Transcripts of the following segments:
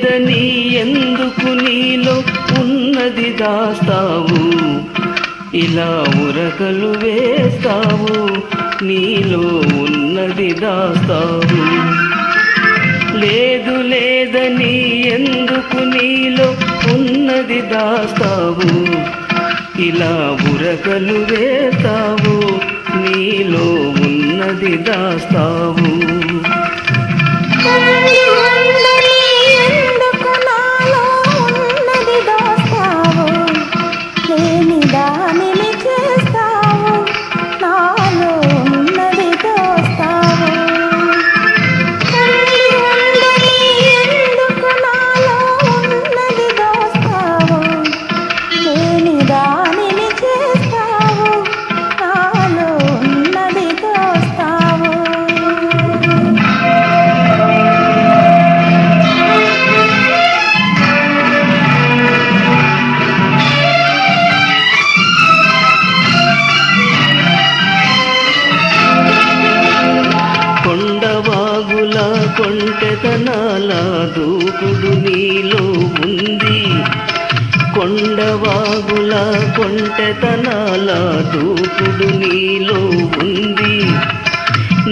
లేదని ఎందుకు నీలో ఉన్నది దాస్తావు, ఇలా ఉరకలు వేస్తావు, నీలో ఉన్నది దాస్తావు. లేదు లేదని ఎందుకు నీలో ఉన్నది దాస్తావు, ఇలా ఉరకలు వేస్తావు, నీలో ఉన్నది దాస్తావు. కొంటెతనాల దూకుడు నీలో ఉంది, కొండవాగుల కొంటెతనాల దూకుడు నీలో ఉంది.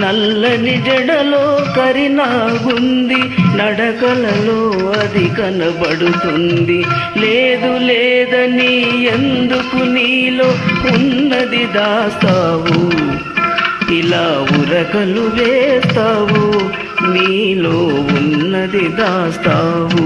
నల్లని జడలో కరినాగుంది, నడకలలో అది కనబడుతుంది. లేదు లేదని ఎందుకు నీలో ఉన్నది దాస్తావు, ఇలా ఉరకలు వేస్తావు, నీలో ఉన్నది దాస్తావు.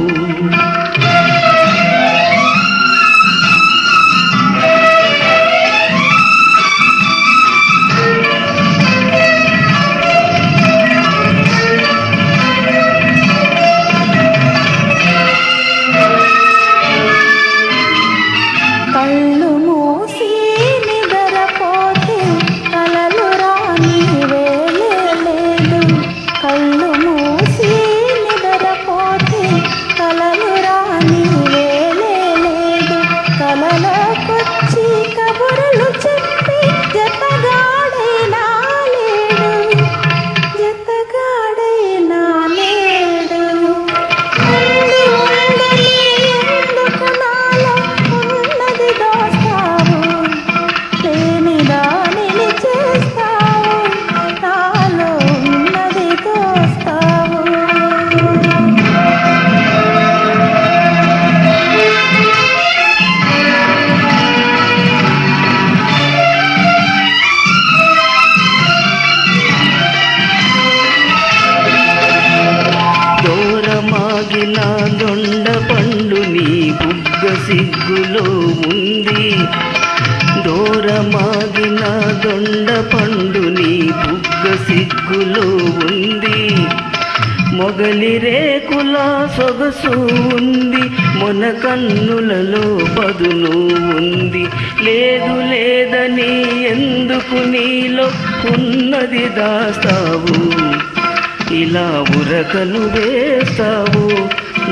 కళ్ళు మూసి నిద్రపోతే కలలు రాని వేలేదు, కళ్ళు మూసి నిద్రపోతే కలలు రాని వేలేదు. కలలోకొచ్చి కబురులు చెప్పి జతగాడైనా లేడు, జతగాడైనా లేడు. ఎందుకు నాలో ఉన్నది దోస్తావు, లేని దానిని చేస్తావు, నాలో ఉన్నది దోస్తావు. దూరమాగిన దొండ పండు నీ బుగ్గ సిగ్గులో ఉంది, దూరమాగిన దొండ పండు నీ బుగ్గ సిగ్గులో ఉంది. మొగలి రేకుల సొగసు ఉంది, మొన కన్నులలో పదును ఉంది. లేదు లేదని ఎందుకు నీలో ఉన్నది దాస్తావు, ఇలా ఉరకలు వేస్తావు,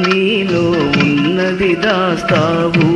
నీలో ఉన్నది దాస్తావు.